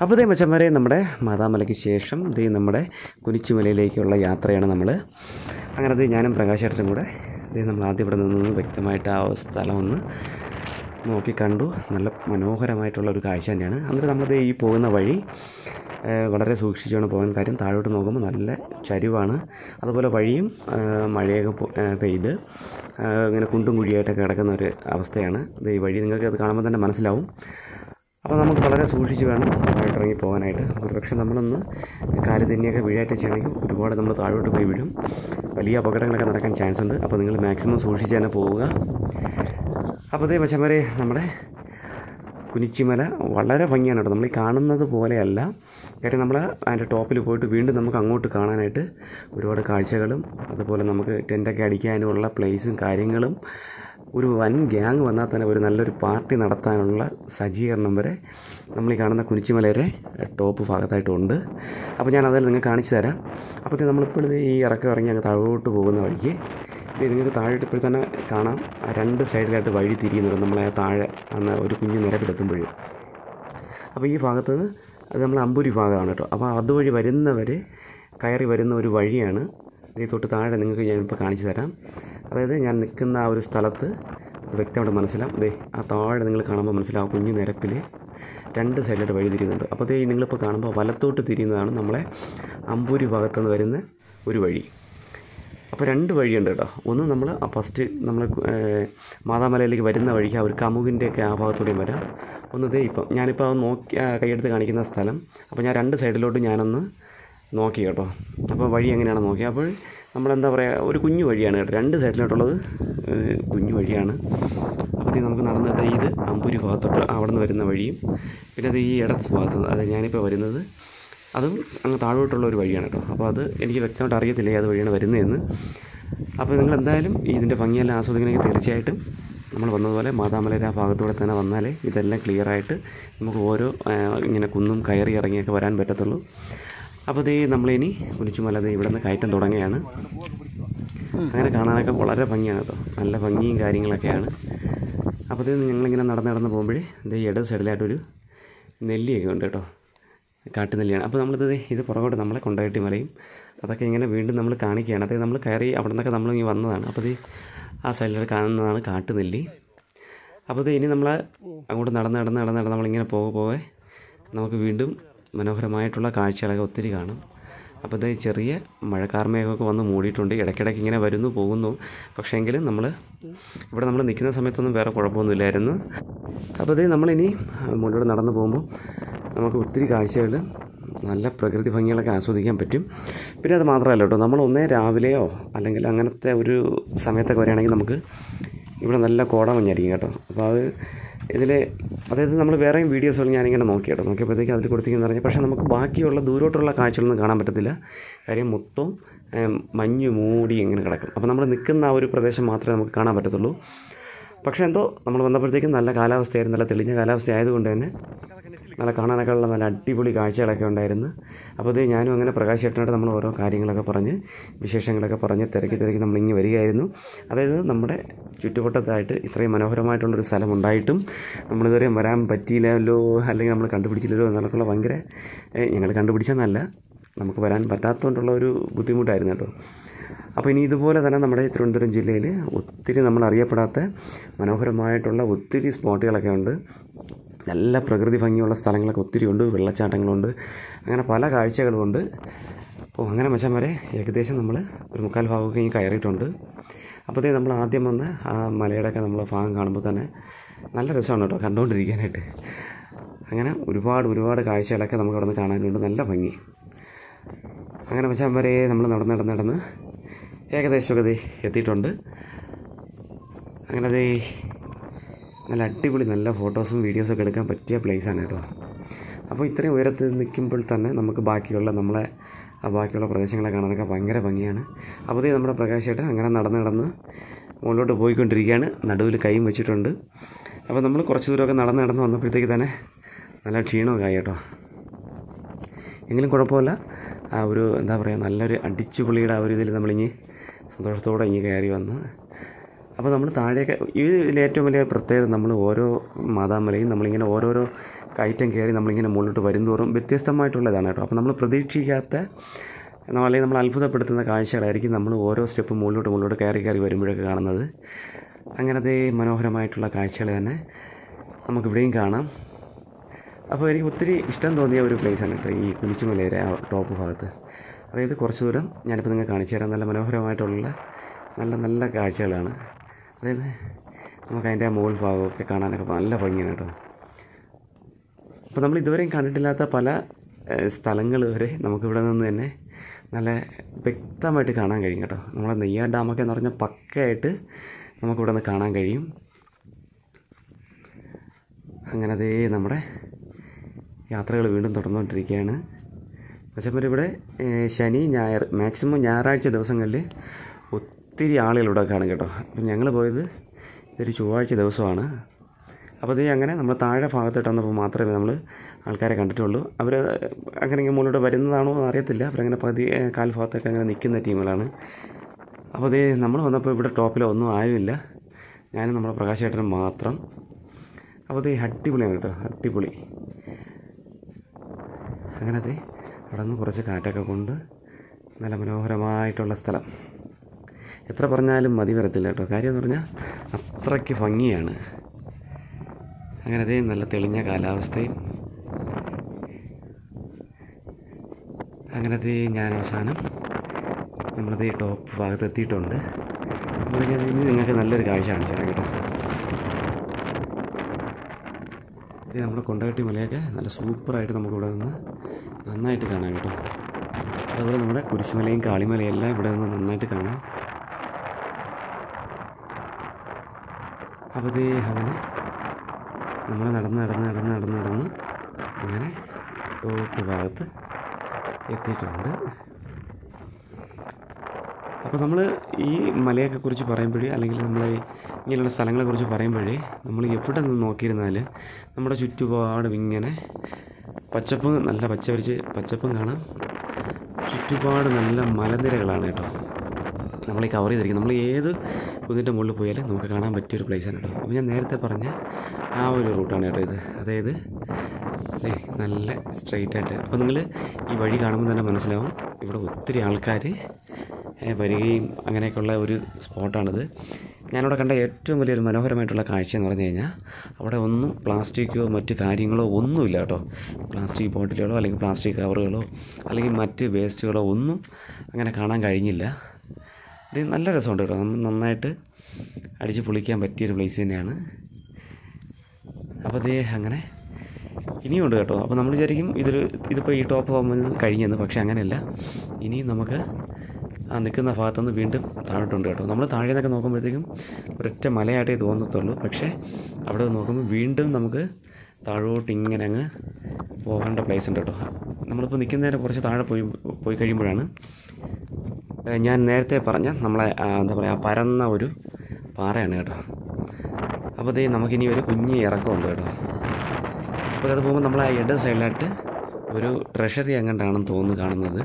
അപ്പോൾ ദേ മച്ചന്മാരെ നമ്മുടെ മാതാമലയ്ക്ക് ശേഷം ദേ നമ്മുടെ കുനിച്ചുമലയിലേക്കുള്ള യാത്രയാണ് നമ്മൾ. അങ്ങനെ ദേ ഞാനും പ്രകാശേട്ടനും കൂടെ ദേ നമ്മൾ ആദ്യം ഇവിടെ നിന്ന് വ്യക്തമായിട്ട് ആ സ്ഥലം ഒന്ന് നോക്കി കണ്ടു. നല്ല മനോഹരമായിട്ടുള്ള ഒരു കാഴ്ച തന്നെയാണ്. എന്നിട്ട് നമ്മൾ ദേ ഈ പോകുന്ന വഴി വളരെ സൂക്ഷിച്ചാണ് പോകാൻ. കാര്യം താഴോട്ട് നോക്കുമ്പോൾ നല്ല ചരിവാണ്. അതുപോലെ വഴിയും മഴയൊക്കെ പെയ്ത് ഇങ്ങനെ കുണ്ടും കുഴിയായിട്ടൊക്കെ കിടക്കുന്ന ഒരു അവസ്ഥയാണ്. ഈ വഴി നിങ്ങൾക്ക് അത് കാണുമ്പോൾ തന്നെ മനസ്സിലാവും. അപ്പോൾ നമുക്ക് വളരെ സൂക്ഷിച്ച് വേണം താഴോട്ടിറങ്ങി പോകാനായിട്ട്. ഒരുപക്ഷെ നമ്മളൊന്ന് കാല് തന്നെയൊക്കെ വീഴായിട്ട് ചെയ്യണമെങ്കിൽ ഒരുപാട് നമ്മൾ താഴോട്ട് പോയി വീഴും. വലിയ അപകടങ്ങളൊക്കെ നടക്കാൻ ചാൻസ് ഉണ്ട്. അപ്പോൾ നിങ്ങൾ മാക്സിമം സൂക്ഷിച്ച് തന്നെ പോവുക. അപ്പോൾ അതേ മച്ചന്മാരെ നമ്മുടെ കുനിച്ചിമല വളരെ ഭംഗിയാണ് കേട്ടോ. നമ്മൾ ഈ കാണുന്നത് പോലെയല്ല. കാര്യം നമ്മൾ അതിൻ്റെ ടോപ്പിൽ പോയിട്ട് വീണ്ടും നമുക്ക് അങ്ങോട്ട് കാണാനായിട്ട് ഒരുപാട് കാഴ്ചകളും അതുപോലെ നമുക്ക് ടെൻ്റൊക്കെ അടിക്കാനുള്ള പ്ലേസും കാര്യങ്ങളും ഒരു വൻ ഗ്യാങ് വന്നാൽ തന്നെ ഒരു നല്ലൊരു പാർട്ടി നടത്താനുള്ള സജ്ജീകരണം വരെ നമ്മൾ ഈ കാണുന്ന കുനിച്ചിമലയുടെ ടോപ്പ് ഭാഗത്തായിട്ടുണ്ട്. അപ്പോൾ ഞാൻ അതെല്ലാം നിങ്ങൾക്ക് കാണിച്ചു തരാം. അപ്പോൾ നമ്മളിപ്പോൾ ഈ ഇറക്കം ഇറങ്ങി അങ്ങ് താഴോട്ട് പോകുന്ന വഴിക്ക് ഇത് നിങ്ങൾക്ക് താഴോട്ട് ഇപ്പോൾ തന്നെ കാണാം. രണ്ട് സൈഡിലായിട്ട് വഴി തിരിയുന്നുണ്ട് നമ്മളെ താഴെ അന്ന് ഒരു കുഞ്ഞു നിരപ്പിലെത്തുമ്പോഴും. അപ്പോൾ ഈ ഭാഗത്ത് നിന്ന് അത് നമ്മൾ അമ്പൂരി ഭാഗമാണ് കേട്ടോ. അപ്പോൾ അതുവഴി വരുന്നവർ കയറി വരുന്ന ഒരു വഴിയാണ്. ഇത് തൊട്ട് താഴെ നിങ്ങൾക്ക് ഞാനിപ്പോൾ കാണിച്ചു തരാം. അതായത് ഞാൻ നിൽക്കുന്ന ആ ഒരു സ്ഥലത്ത് അത് വ്യക്തമായിട്ട് മനസ്സിലാവും. ദേ ആ താഴെ നിങ്ങൾ കാണുമ്പോൾ മനസ്സിലാവും കുഞ്ഞു നിരപ്പിൽ രണ്ട് സൈഡിലായിട്ട് വഴി തിരിയുന്നുണ്ട്. അപ്പോൾ ദേ നിങ്ങളിപ്പോൾ കാണുമ്പോൾ വലത്തോട്ട് തിരിയുന്നതാണ് നമ്മളെ അമ്പൂരി ഭാഗത്തുനിന്ന് വരുന്ന ഒരു വഴി. അപ്പോൾ രണ്ട് വഴിയുണ്ട് കേട്ടോ. ഒന്ന് നമ്മൾ ഫസ്റ്റ് നമ്മൾ മാതാമലയിലേക്ക് വരുന്ന വഴിക്ക് അവർ കമുകിൻ്റെയൊക്കെ ആ ഭാഗത്തൂടെയും വരാം. ഒന്ന് ദേ ഇപ്പം ഞാനിപ്പോൾ നോക്കി കൈയെടുത്ത് കാണിക്കുന്ന സ്ഥലം. അപ്പോൾ ഞാൻ രണ്ട് സൈഡിലോട്ട് ഞാനൊന്ന് നോക്കി കേട്ടോ. അപ്പോൾ വഴി എങ്ങനെയാണ് നോക്കി. അപ്പോൾ നമ്മളെന്താ പറയുക ഒരു കുഞ്ഞു വഴിയാണ് കേട്ടോ. രണ്ട് സൈഡിലോട്ടുള്ളത് കുഞ്ഞു വഴിയാണ്. അപ്പോൾ നമുക്ക് നടന്നിട്ട് ഇത് അമ്പൂരി ഭാഗത്തോട്ട് അവിടെ നിന്ന് വരുന്ന വഴിയും പിന്നെ അത് ഈ ഇടത്ത് ഭാഗത്ത് അത് ഞാനിപ്പോൾ വരുന്നത് അതും അങ്ങ് താഴോട്ടുള്ള ഒരു വഴിയാണ് കേട്ടോ. അപ്പോൾ അത് എനിക്ക് വ്യക്തമായിട്ട് അറിയത്തില്ല ഏത് വഴിയാണ് വരുന്നതെന്ന്. അപ്പോൾ നിങ്ങൾ എന്തായാലും ഇതിൻ്റെ ഭംഗിയെല്ലാം ആസ്വദിക്കണമെങ്കിൽ തീർച്ചയായിട്ടും നമ്മൾ വന്നതുപോലെ മാതാമലയുടെ ആ ഭാഗത്തൂടെ തന്നെ വന്നാലേ ഇതെല്ലാം ക്ലിയറായിട്ട് നമുക്ക് ഓരോ ഇങ്ങനെ കുന്നും കയറി ഇറങ്ങിയൊക്കെ വരാൻ പറ്റത്തുള്ളൂ. അപ്പോൾ ദേ നമ്മളിനി കുനിച്ചുമല ഇവിടെ നിന്ന് കയറ്റം തുടങ്ങുകയാണ്. അങ്ങനെ കാണാനൊക്കെ വളരെ ഭംഗിയാണ് കേട്ടോ. നല്ല ഭംഗിയും കാര്യങ്ങളൊക്കെയാണ്. അപ്പോൾ ഇത് ഞങ്ങളിങ്ങനെ നടന്ന് പോകുമ്പോഴേ ഇതേ ഇടത് സൈഡിലായിട്ടൊരു നെല്ലിയൊക്കെ ഉണ്ട് കേട്ടോ. കാട്ടുനെല്ലിയാണ്. അപ്പോൾ നമ്മളിത് ഇത് പുറകോട്ട് നമ്മളെ കൊണ്ടോട്ടി മലയും അതൊക്കെ ഇങ്ങനെ വീണ്ടും നമ്മൾ കാണിക്കുകയാണ്. അതായത് നമ്മൾ കയറി അവിടെ നിന്നൊക്കെ നമ്മളിങ്ങനെ വന്നതാണ്. അപ്പോൾ ഇത് ആ സൈഡിൽ കാണുന്നതാണ് കാട്ടുനെല്ലി. അപ്പോൾ ഇത് ഇനി നമ്മൾ അങ്ങോട്ട് നടന്ന് നമ്മളിങ്ങനെ പോകെ നമുക്ക് വീണ്ടും മനോഹരമായിട്ടുള്ള കാഴ്ചകളൊക്കെ ഒത്തിരി കാണും. അപ്പോൾ ഇത് ചെറിയ മഴക്കാർമേഘമൊക്കെ വന്ന് മൂടിയിട്ടുണ്ട്. ഇടയ്ക്കിടയ്ക്ക് ഇങ്ങനെ വരുന്നു പോകുന്നു. പക്ഷേ എങ്കിലും നമ്മൾ നിൽക്കുന്ന സമയത്തൊന്നും വേറെ കുഴപ്പമൊന്നുമില്ലായിരുന്നു. അപ്പോൾ ഇത് നമ്മളിനി മുന്നോട്ട് നടന്നു പോകുമ്പോൾ നമുക്ക് ഒത്തിരി കാഴ്ചകൾ നല്ല പ്രകൃതി ഭംഗികളൊക്കെ ആസ്വദിക്കാൻ പറ്റും. പിന്നെ അത് മാത്രമല്ല കേട്ടോ, നമ്മൾ ഒന്നേ രാവിലെയോ അല്ലെങ്കിൽ അങ്ങനത്തെ ഒരു സമയത്തൊക്കെ വരികയാണെങ്കിൽ നമുക്ക് ഇവിടെ നല്ല കോടമഞ്ഞായിരിക്കും കേട്ടോ. അപ്പോൾ അത് അതായത് നമ്മൾ വേറെയും വീഡിയോസുകൾ ഞാനിങ്ങനെ നോക്കിയപ്പോഴത്തേക്ക് അതിൽ കൊടുത്തിരിക്കുന്നത് പറഞ്ഞാൽ പക്ഷേ നമുക്ക് ബാക്കിയുള്ള ദൂരോട്ടുള്ള കാഴ്ചകളൊന്നും കാണാൻ പറ്റത്തില്ല. കാര്യം മൊത്തം മഞ്ഞ് മൂടി ഇങ്ങനെ കിടക്കും. അപ്പോൾ നമ്മൾ നിൽക്കുന്ന ആ ഒരു പ്രദേശം മാത്രമേ നമുക്ക് കാണാൻ പറ്റത്തുള്ളൂ. പക്ഷേ എന്തോ നമ്മൾ വന്നപ്പോഴത്തേക്കും നല്ല കാലാവസ്ഥയായിരുന്നു. നല്ല തെളിഞ്ഞ കാലാവസ്ഥ ആയതുകൊണ്ട് തന്നെ നല്ല കാണാനൊക്കെ ഉള്ള നല്ല അടിപൊളി കാഴ്ചകളൊക്കെ ഉണ്ടായിരുന്നു. അപ്പോൾ ഇത് ഞാനും അങ്ങനെ പ്രകാശ് ചേട്ടനായിട്ട് നമ്മൾ ഓരോ കാര്യങ്ങളൊക്കെ പറഞ്ഞ് വിശേഷങ്ങളൊക്കെ പറഞ്ഞ് തിരക്കി നമ്മളിങ്ങനെ വരികയായിരുന്നു. അതായത് നമ്മുടെ ചുറ്റുവട്ടത്തായിട്ട് ഇത്രയും മനോഹരമായിട്ടുള്ളൊരു സ്ഥലം ഉണ്ടായിട്ടും നമ്മളിതുവരെ വരാൻ പറ്റിയില്ലല്ലോ അല്ലെങ്കിൽ നമ്മൾ കണ്ടുപിടിച്ചില്ലല്ലോ എന്നൊക്കെയുള്ള ഭയങ്കര ഞങ്ങൾ കണ്ടുപിടിച്ചെന്നല്ല, നമുക്ക് വരാൻ പറ്റാത്തതുകൊണ്ടുള്ള ഒരു ബുദ്ധിമുട്ടായിരുന്നു കേട്ടോ. അപ്പോൾ ഇനി ഇതുപോലെ തന്നെ നമ്മുടെ തിരുവനന്തപുരം ജില്ലയിൽ ഒത്തിരി നമ്മൾ അറിയപ്പെടാത്ത മനോഹരമായിട്ടുള്ള ഒത്തിരി സ്പോട്ടുകളൊക്കെ ഉണ്ട്. നല്ല പ്രകൃതി ഭംഗിയുള്ള സ്ഥലങ്ങളൊക്കെ ഒത്തിരി ഉണ്ട്. വെള്ളച്ചാട്ടങ്ങളുണ്ട്. അങ്ങനെ പല കാഴ്ചകളുമുണ്ട്. അങ്ങനെ മച്ചാന്മാരെ ഏകദേശം നമ്മൾ ഒരു 3/4 ഭാഗമൊക്കെ ഇങ്ങനെ കയറിയിട്ടുണ്ട്. അപ്പോഴത്തേ നമ്മൾ ആദ്യം വന്ന് ആ മലയുടെയൊക്കെ നമ്മൾ ഭാഗം കാണുമ്പോൾ തന്നെ നല്ല രസമാണ് കേട്ടോ കണ്ടുകൊണ്ടിരിക്കാനായിട്ട്. അങ്ങനെ ഒരുപാട് കാഴ്ചകളൊക്കെ നമുക്ക് അവിടെ നിന്ന് കാണാനുണ്ട്. നല്ല ഭംഗി. അങ്ങനെ മച്ചാന്മാരെ നമ്മൾ നടന്ന് ഏകദേശമൊക്കെ എത്തിയിട്ടുണ്ട്. അങ്ങനെ നല്ല അടിപൊളി നല്ല ഫോട്ടോസും വീഡിയോസൊക്കെ എടുക്കാൻ പറ്റിയ പ്ലേസാണ് കേട്ടോ. അപ്പോൾ ഇത്രയും ഉയരത്തിൽ നിൽക്കുമ്പോൾ തന്നെ നമുക്ക് ബാക്കിയുള്ള പ്രദേശങ്ങളെ കാണാനൊക്കെ ഭയങ്കര ഭംഗിയാണ്. അപ്പോൾ നമ്മുടെ പ്രകാശ് ചേട്ടൻ അങ്ങനെ നടന്ന് മുകളിലോട്ട് പോയിക്കൊണ്ടിരിക്കുകയാണ്. നടുവിൽ കൈയും വെച്ചിട്ടുണ്ട്. അപ്പോൾ നമ്മൾ കുറച്ച് ദൂരമൊക്കെ നടന്ന് വന്നപ്പോഴത്തേക്ക് തന്നെ നല്ല ക്ഷീണമൊക്കെ ആയി കേട്ടോ. എങ്കിലും കുഴപ്പമില്ല. ആ ഒരു എന്താ പറയുക നല്ലൊരു അടിച്ചുപൊളിയുടെ ആ ഒരു ഇതിൽ നമ്മളിങ്ങി സന്തോഷത്തോടെ ഇങ്ങ് കയറി വന്ന് അപ്പോൾ നമ്മൾ താഴെയൊക്കെ ഇതിലേറ്റവും വലിയ പ്രത്യേകത നമ്മൾ ഓരോ മാതാമലയും നമ്മളിങ്ങനെ ഓരോരോ കയറ്റം കയറി നമ്മളിങ്ങനെ മുകളിലോട്ട് വരുന്തോറും വ്യത്യസ്തമായിട്ടുള്ളതാണ് കേട്ടോ. അപ്പോൾ നമ്മൾ പ്രതീക്ഷിക്കാത്ത അല്ലെങ്കിൽ നമ്മൾ അത്ഭുതപ്പെടുത്തുന്ന കാഴ്ചകളായിരിക്കും നമ്മൾ ഓരോ സ്റ്റെപ്പ് മുകളിലോട്ട് കയറി വരുമ്പോഴൊക്കെ കാണുന്നത്. അങ്ങനത്തെ മനോഹരമായിട്ടുള്ള കാഴ്ചകൾ തന്നെ നമുക്കിവിടെയും കാണാം. അപ്പോൾ എനിക്ക് ഒത്തിരി ഇഷ്ടം തോന്നിയ ഒരു പ്ലേസാണ് കേട്ടോ ഈ കുരിശുമലയുടെ ആ ടോപ്പ് ഭാഗത്ത്. അതായത് കുറച്ച് ദൂരം ഞാനിപ്പോൾ നിങ്ങൾക്ക് കാണിച്ചു തരാം. നല്ല മനോഹരമായിട്ടുള്ള നല്ല കാഴ്ചകളാണ്. അതായത് നമുക്കതിൻ്റെ ആ മുകൾ ഭാഗമൊക്കെ കാണാനൊക്കെ നല്ല ഭംഗിയാണ് കേട്ടോ. അപ്പോൾ നമ്മൾ ഇതുവരെയും കണ്ടിട്ടില്ലാത്ത പല സ്ഥലങ്ങൾ വരെ നമുക്കിവിടെ നിന്ന് തന്നെ നല്ല വ്യക്തമായിട്ട് കാണാൻ കഴിയും കേട്ടോ. നമ്മളെ നെയ്യാർ ഡാമൊക്കെ എന്ന് പറഞ്ഞാൽ പക്കയായിട്ട് നമുക്കിവിടെ നിന്ന് കാണാൻ കഴിയും. അങ്ങനെ അതേ നമ്മുടെ യാത്രകൾ വീണ്ടും തുടർന്നുകൊണ്ടിരിക്കുകയാണ്. പക്ഷേ ഇവിടെ ശനി ഞായർ മാക്സിമം ഞായറാഴ്ച ദിവസങ്ങളിൽ ഒത്തിരി ആളുകളിവിടെ കാണും കേട്ടോ. അപ്പം ഞങ്ങൾ പോയത് ഇതൊരു ചൊവ്വാഴ്ച ദിവസമാണ്. അപ്പോൾ ഇത് അങ്ങനെ നമ്മൾ താഴെ ഭാഗത്തോട്ട് വന്നപ്പോൾ മാത്രമേ നമ്മൾ ആൾക്കാരെ കണ്ടിട്ടുള്ളൂ. അവർ അങ്ങനെ മുകളിലോട്ട് വരുന്നതാണോ എന്ന് അറിയത്തില്ല. അവരങ്ങനെ കാൽ ഭാഗത്തൊക്കെ അങ്ങനെ നിൽക്കുന്ന ടീമുകളാണ്. അപ്പോൾ ഇത് നമ്മൾ വന്നപ്പോൾ ഇവിടെ ടോപ്പിലോ ഒന്നും ആരുമില്ല, ഞാനും നമ്മുടെ പ്രകാശേട്ടനും മാത്രം. അപ്പോൾ ഇത് അടിപൊളിയാണ് കേട്ടോ, അടിപൊളി. അങ്ങനെ അത് അവിടെ നിന്ന് കുറച്ച് കാറ്റൊക്കെ കൊണ്ട് നല്ല മനോഹരമായിട്ടുള്ള സ്ഥലം. എത്ര പറഞ്ഞാലും മതി വരത്തില്ല കേട്ടോ. കാര്യം എന്ന് പറഞ്ഞാൽ അത്രയ്ക്ക് ഭംഗിയാണ്. അങ്ങനെ അതേ നല്ല തെളിഞ്ഞ കാലാവസ്ഥയും. അങ്ങനത്തെ ഞാൻ അവസാനം നമ്മളത് ടോപ്പ് ഭാഗത്ത് എത്തിയിട്ടുണ്ട്. അപ്പോൾ ഞാൻ ഇനി നിങ്ങൾക്ക് നല്ലൊരു കാഴ്ച കാണിച്ചു തരാം കേട്ടോ. ഇത് നമ്മുടെ കൊണ്ടകട്ടി മലയൊക്കെ നല്ല സൂപ്പറായിട്ട് നമുക്കിവിടെ നിന്ന് നന്നായിട്ട് കാണാം കേട്ടോ. അതുപോലെ നമ്മുടെ കുരിശുമലയും കാളിമലയും എല്ലാം ഇവിടെ നിന്ന് നന്നായിട്ട് കാണാം. അപ്പോൾ ഇത് അങ്ങനെ നമ്മൾ നടന്ന് അങ്ങനെ ടോപ്പ് ഭാഗത്ത് എത്തിയിട്ടുണ്ട്. അപ്പോൾ നമ്മൾ ഈ മലയൊക്കെ കുറിച്ച് പറയുമ്പോഴേ അല്ലെങ്കിൽ നമ്മൾ ഇങ്ങനെയുള്ള സ്ഥലങ്ങളെക്കുറിച്ച് പറയുമ്പോഴേ നമ്മൾ എവിടെ നിന്ന് നോക്കിയിരുന്നാൽ നമ്മുടെ ചുറ്റുപാടും ഇങ്ങനെ പച്ചപ്പ്, നല്ല പച്ചപ്പും കാണാം. ചുറ്റുപാട് നല്ല മലനിരകളാണ് കേട്ടോ നമ്മൾ ഈ കവർ ചെയ്തിരിക്കുന്നത്. നമ്മൾ ഏത് കുന്നിൻ്റെ മുകളിൽ പോയാലും നമുക്ക് കാണാൻ പറ്റിയൊരു പ്ലേസാണ് കേട്ടോ. അപ്പോൾ ഞാൻ നേരത്തെ പറഞ്ഞ ആ ഒരു റൂട്ടാണ് കേട്ടോ ഇത്. അതായത് നല്ല സ്ട്രെയിറ്റായിട്ട്. അപ്പോൾ നിങ്ങൾ ഈ വഴി കാണുമ്പോൾ തന്നെ മനസ്സിലാവും ഇവിടെ ഒത്തിരി ആൾക്കാർ വരികയും അങ്ങനെയൊക്കെയുള്ള ഒരു സ്പോട്ടാണിത്. ഞാനിവിടെ കണ്ട ഏറ്റവും വലിയൊരു മനോഹരമായിട്ടുള്ള കാഴ്ച എന്ന് പറഞ്ഞു കഴിഞ്ഞാൽ അവിടെ ഒന്നും പ്ലാസ്റ്റിക്കോ മറ്റ് കാര്യങ്ങളോ ഒന്നുമില്ല കേട്ടോ. പ്ലാസ്റ്റിക് ബോട്ടിലുകളോ അല്ലെങ്കിൽ പ്ലാസ്റ്റിക് കവറുകളോ അല്ലെങ്കിൽ മറ്റ് വേസ്റ്റുകളോ ഒന്നും അങ്ങനെ കാണാൻ കഴിഞ്ഞില്ല. ഇത് നല്ല രസമുണ്ട് കേട്ടോ. നമ്മൾ നന്നായിട്ട് അടിച്ച് പൊളിക്കാൻ പറ്റിയൊരു പ്ലേസ് തന്നെയാണ്. അപ്പോൾ അതേ അങ്ങനെ ഇനിയുണ്ട് കേട്ടോ. അപ്പോൾ നമ്മൾ വിചാരിക്കും ഇതിപ്പോൾ ഈ ടോപ്പ് പോകുമ്പോൾ കഴിഞ്ഞെന്ന്. പക്ഷേ അങ്ങനെയല്ല, ഇനിയും നമുക്ക് ആ നിൽക്കുന്ന ഭാഗത്തുനിന്ന് വീണ്ടും താഴോട്ടുണ്ട് കേട്ടോ. നമ്മൾ താഴെ നിന്നൊക്കെ നോക്കുമ്പോഴത്തേക്കും ഒരൊറ്റ മലയായിട്ടേ തോന്നത്തുള്ളൂ. പക്ഷേ അവിടെ നോക്കുമ്പോൾ വീണ്ടും നമുക്ക് താഴോട്ട് ഇങ്ങനെ അങ്ങ് പോകേണ്ട പ്ലേസ് ഉണ്ട് കേട്ടോ. നമ്മളിപ്പോൾ നിൽക്കുന്നതിന് കുറച്ച് താഴെ പോയി കഴിയുമ്പോഴാണ് ഞാൻ നേരത്തെ പറഞ്ഞ നമ്മളെ എന്താ പറയുക പരന്ന ഒരു പാറയാണ് കേട്ടോ. അപ്പോൾ ഇതേ നമുക്കിനി ഒരു കുഞ്ഞ് ഇറക്കമുണ്ട് കേട്ടോ. അപ്പോൾ അത് പോകുമ്പോൾ നമ്മൾ ആ ഇടത് സൈഡിലായിട്ട് ഒരു ട്രഷറി എങ്ങാണ്ടാണെന്ന് തോന്നുന്നു കാണുന്നത്.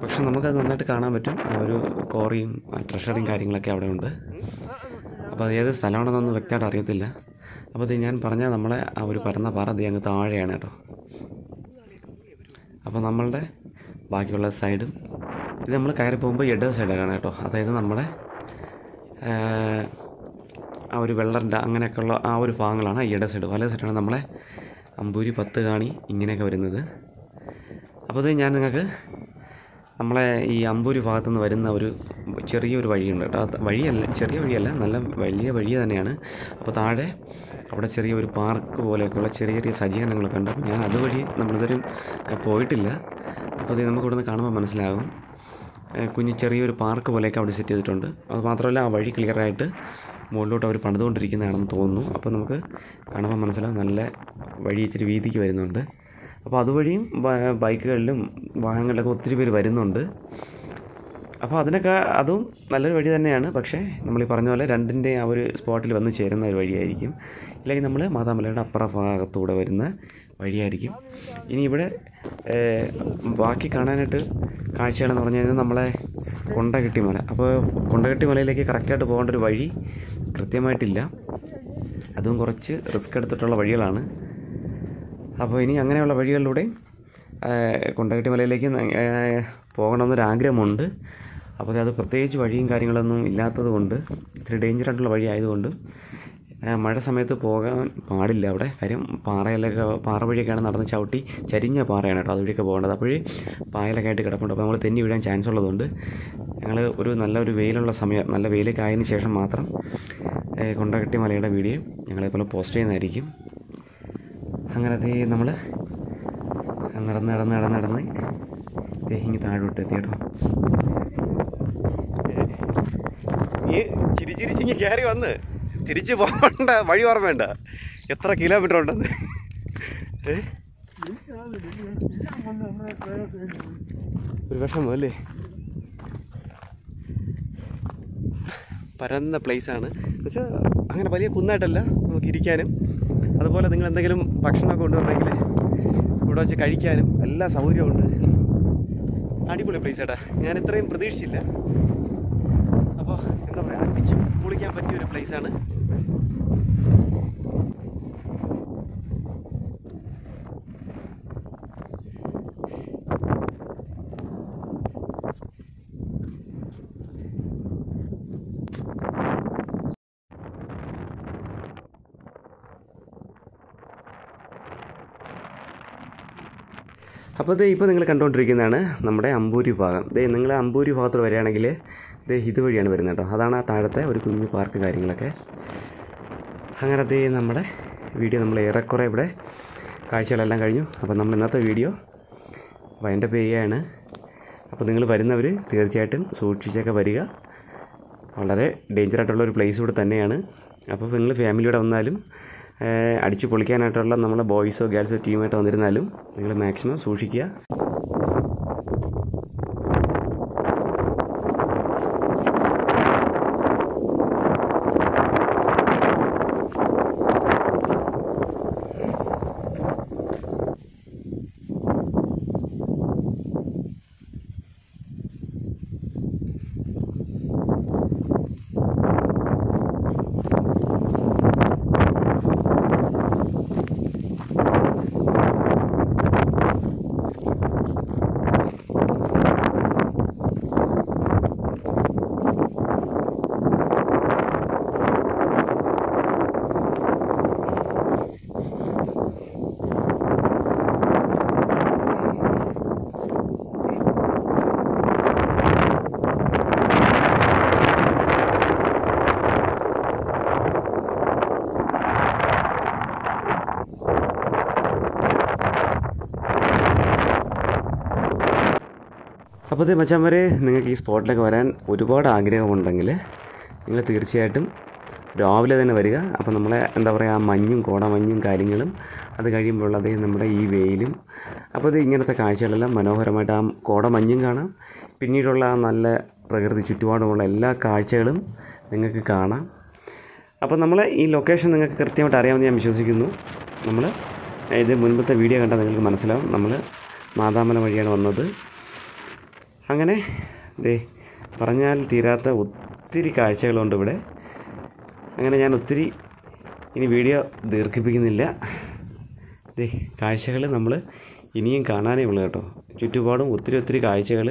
പക്ഷെ നമുക്കത് നന്നായിട്ട് കാണാൻ പറ്റും. ആ ഒരു കോറിയും ട്രഷറിയും കാര്യങ്ങളൊക്കെ അവിടെ ഉണ്ട്. അപ്പോൾ അത് ഏത് സ്ഥലമാണെന്നൊന്നും വ്യക്തമായിട്ട് അറിയത്തില്ല. അപ്പോൾ ഇത് ഞാൻ പറഞ്ഞ നമ്മളെ ആ ഒരു പരന്ന പാറ അത് അങ്ങ് താഴെയാണ് കേട്ടോ. അപ്പോൾ നമ്മളുടെ ബാക്കിയുള്ള സൈഡും ഇത് നമ്മൾ കയറി പോകുമ്പോൾ ഇടത് സൈഡാണ് കേട്ടോ. അതായത് നമ്മുടെ ആ ഒരു വെള്ളറിൻ്റെ അങ്ങനെയൊക്കെയുള്ള ആ ഒരു ഭാഗങ്ങളാണ് ഇടത് സൈഡ്. വലത് സൈഡാണ് നമ്മളെ അമ്പൂരി 10 കാണി ഇങ്ങനെയൊക്കെ വരുന്നത്. അപ്പോൾ ഇത് ഞാൻ നിങ്ങൾക്ക് നമ്മളെ ഈ അമ്പൂരി ഭാഗത്തുനിന്ന് വരുന്ന ഒരു ചെറിയൊരു വഴിയുണ്ട് കേട്ടോ. ചെറിയ വഴിയല്ല, നല്ല വലിയ വഴി തന്നെയാണ്. അപ്പോൾ താഴെ അവിടെ ചെറിയൊരു പാർക്ക് പോലെയൊക്കെയുള്ള ചെറിയ സജ്ജീകരണങ്ങളൊക്കെ ഉണ്ട്. ഞാൻ അതുവഴി നമ്മളിതുവരെയും പോയിട്ടില്ല. അപ്പോൾ അത് നമുക്ക് ഇവിടുന്ന് കാണുമ്പോൾ മനസ്സിലാകും. ചെറിയൊരു പാർക്ക് പോലെയൊക്കെ അവിടെ സെറ്റ് ചെയ്തിട്ടുണ്ട്. അത് മാത്രമല്ല ആ വഴി ക്ലിയറായിട്ട് മുകളിലോട്ട് അവർ പണിതുകൊണ്ടിരിക്കുന്നതാണെന്ന് തോന്നുന്നു. അപ്പോൾ നമുക്ക് കാണുമ്പോൾ മനസ്സിലാവും നല്ല വഴി ഇച്ചിരി വീതിക്ക് വരുന്നുണ്ട്. അപ്പോൾ അതുവഴിയും ബൈക്കുകളിലും വാഹനങ്ങളിലൊക്കെ ഒത്തിരി പേര് വരുന്നുണ്ട്. അപ്പോൾ അതും നല്ലൊരു വഴി തന്നെയാണ്. പക്ഷേ നമ്മൾ ഈ പറഞ്ഞ പോലെ രണ്ടിൻ്റെ ആ ഒരു സ്പോട്ടിൽ വന്ന് ചേരുന്ന ഒരു വഴിയായിരിക്കും. ഇല്ലെങ്കിൽ നമ്മൾ മാതാമലയുടെ അപ്പുറ ഭാഗത്തൂടെ വരുന്ന വഴിയായിരിക്കും. ഇനി ഇവിടെ ബാക്കി കാണാനായിട്ട് കാഴ്ചകളെന്ന് പറഞ്ഞു കഴിഞ്ഞാൽ നമ്മളെ കൊണ്ടകെട്ടി മല. അപ്പോൾ കൊണ്ടകെട്ടി മലയിലേക്ക് കറക്റ്റായിട്ട് പോകേണ്ട ഒരു വഴി കൃത്യമായിട്ടില്ല. അതും കുറച്ച് റിസ്ക് എടുത്തിട്ടുള്ള വഴികളാണ്. അപ്പോൾ ഇനി അങ്ങനെയുള്ള വഴികളിലൂടെ കൊണ്ടകട്ടി മലയിലേക്ക് പോകണമെന്നൊരാഗ്രഹമുണ്ട്. അപ്പോൾ അത് പ്രത്യേകിച്ച് വഴിയും കാര്യങ്ങളൊന്നും ഇല്ലാത്തത് കൊണ്ട്, ഇത്തിരി ഡേഞ്ചറായിട്ടുള്ള വഴി ആയതുകൊണ്ട് മഴ സമയത്ത് പോകാൻ പാടില്ല അവിടെ. കാര്യം പാറ വഴിയൊക്കെയാണ് നടന്ന് ചവിട്ടി ചരിഞ്ഞ പാറയാണ് കേട്ടോ, അതുവഴിയൊക്കെ പോകേണ്ടത്. അപ്പോഴേ പായലൊക്കെ ആയിട്ട് കിടപ്പുണ്ട്. അപ്പോൾ നമ്മൾ തെന്നി വീഴാൻ ചാൻസ് ഉള്ളതുകൊണ്ട് ഞങ്ങൾ നല്ലൊരു വെയിലുള്ള സമയം, നല്ല വെയിലൊക്കെ ആയതിനു ശേഷം മാത്രം കൊണ്ടകട്ടി മലയുടെ വീഡിയോ ഞങ്ങളെപ്പോലെ പോസ്റ്റ് ചെയ്യുന്നതായിരിക്കും. അങ്ങനെ നമ്മൾ നടന്ന് ഇങ്ങ് താഴോട്ട് എത്തി കേട്ടോ. ഈ ചിരിച്ചിരിച്ചിങ്ങ് കയറി വന്ന് തിരിച്ച് പോകണ്ട, വഴി ഓർമ്മ എത്ര കിലോമീറ്റർ ഉണ്ടെന്ന്. ഒരു വിഷമം അല്ലേ? പരന്ന പ്ലേസാണ് എന്നുവെച്ചാൽ അങ്ങനെ വലിയ കുന്നായിട്ടല്ല, നമുക്ക് ഇരിക്കാനും അതുപോലെ നിങ്ങൾ എന്തെങ്കിലും ഭക്ഷണമൊക്കെ കൊണ്ടുവരണമെങ്കിൽ ഇവിടെ വെച്ച് കഴിക്കാനും എല്ലാ സൗകര്യമുണ്ട്. അടിപൊളി പ്ലേസ് ഏട്ടാ, ഞാൻ ഇത്രയും പ്രതീക്ഷിച്ചില്ല. അപ്പോൾ എന്താ പറയുക, അടിച്ചു പൊളിക്കാൻ പറ്റിയൊരു പ്ലേസാണ്. അപ്പോൾ ഇപ്പോൾ നിങ്ങൾ കണ്ടുകൊണ്ടിരിക്കുന്നതാണ് നമ്മുടെ അമ്പൂരി ഭാഗം. നിങ്ങൾ അമ്പൂരി ഭാഗത്തോട് വരികയാണെങ്കിൽ ഇതുവഴിയാണ് വരുന്നത് കേട്ടോ. അതാണ് ആ താഴത്തെ ഒരു കുഞ്ഞു പാർക്ക് കാര്യങ്ങളൊക്കെ. അങ്ങനെ നമ്മുടെ വീഡിയോ നമ്മൾ ഏറെക്കുറെ ഇവിടെ കാഴ്ചകളെല്ലാം കഴിഞ്ഞു. അപ്പോൾ നമ്മൾ ഇന്നത്തെ വീഡിയോ വൈൻഡപ്പ് ചെയ്യുകയാണ്. അപ്പോൾ നിങ്ങൾ വരുന്നവർ തീർച്ചയായിട്ടും സൂക്ഷിച്ചൊക്കെ വരിക. വളരെ ഡേഞ്ചറായിട്ടുള്ളൊരു പ്ലേസ് കൂടെ തന്നെയാണ്. അപ്പോൾ നിങ്ങൾ ഫാമിലിയോടെ വന്നാലും അടിച്ചു പൊളിക്കാനായിട്ടുള്ള നമ്മളെ ബോയ്സോ ഗേൾസോ ടീമായിട്ട് വന്നിരുന്നാലും നിങ്ങൾ മാക്സിമം സൂക്ഷിക്കുക. അപ്പോൾ മച്ചാന്മാരെ, നിങ്ങൾക്ക് ഈ സ്പോട്ടിലേക്ക് വരാൻ ഒരുപാട് ആഗ്രഹമുണ്ടെങ്കിൽ നിങ്ങൾ തീർച്ചയായിട്ടും രാവിലെ തന്നെ വരിക. അപ്പോൾ നമ്മളെ എന്താ പറയുക, ആ മഞ്ഞും കോടമഞ്ഞും കാര്യങ്ങളും അത് കഴിയുമ്പോൾ നമ്മുടെ ഈ വെയിലും, അപ്പോൾ ഇങ്ങനത്തെ കാഴ്ചകളെല്ലാം മനോഹരമായിട്ട് ആ കോടമഞ്ഞും കാണാം. പിന്നീടുള്ള ആ നല്ല പ്രകൃതി ചുറ്റുപാടുമുള്ള എല്ലാ കാഴ്ചകളും നിങ്ങൾക്ക് കാണാം. അപ്പോൾ നമ്മൾ ഈ ലൊക്കേഷൻ നിങ്ങൾക്ക് കൃത്യമായിട്ട് അറിയാമെന്ന് ഞാൻ വിശ്വസിക്കുന്നു. നമ്മൾ ഇത് മുൻപത്തെ വീഡിയോ കണ്ടാൽ നിങ്ങൾക്ക് മനസ്സിലാവും. നമ്മൾ മാതാമല വഴിയാണ് വന്നത്. അങ്ങനെ പറഞ്ഞാൽ തീരാത്ത ഒത്തിരി കാഴ്ചകളുണ്ട് ഇവിടെ. അങ്ങനെ ഞാൻ ഒത്തിരി ഇനി വീഡിയോ ദീർഘിപ്പിക്കുന്നില്ല. കാഴ്ചകൾ നമ്മൾ ഇനിയും കാണാനേ ഉള്ളൂ കേട്ടോ. ചുറ്റുപാടും ഒത്തിരി കാഴ്ചകൾ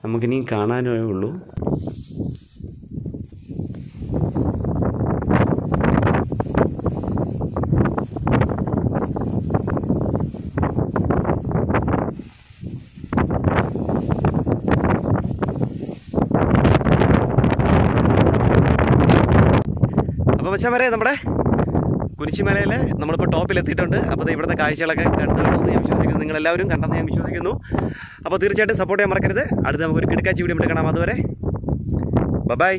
നമുക്കിനിയും കാണാനേ ഉള്ളൂ. അപ്പോൾ വരെ നമ്മുടെ കുരിശുമലയിൽ നമ്മളിപ്പോൾ ടോപ്പിലെത്തിയിട്ടുണ്ട്. അപ്പോൾ ഇവിടുത്തെ കാഴ്ചകളൊക്കെ കണ്ടുകണമെന്ന് ഞാൻ വിശ്വസിക്കുന്നു. നിങ്ങളെല്ലാവരും കണ്ടെന്ന് ഞാൻ വിശ്വസിക്കുന്നു. അപ്പോൾ തീർച്ചയായിട്ടും സപ്പോർട്ട് ചെയ്യാൻ മറക്കരുത്. അടുത്ത് നമുക്കൊരു കിടക്കാച്ചി വീഡിയോ കാണാം. അതുവരെ ബൈ.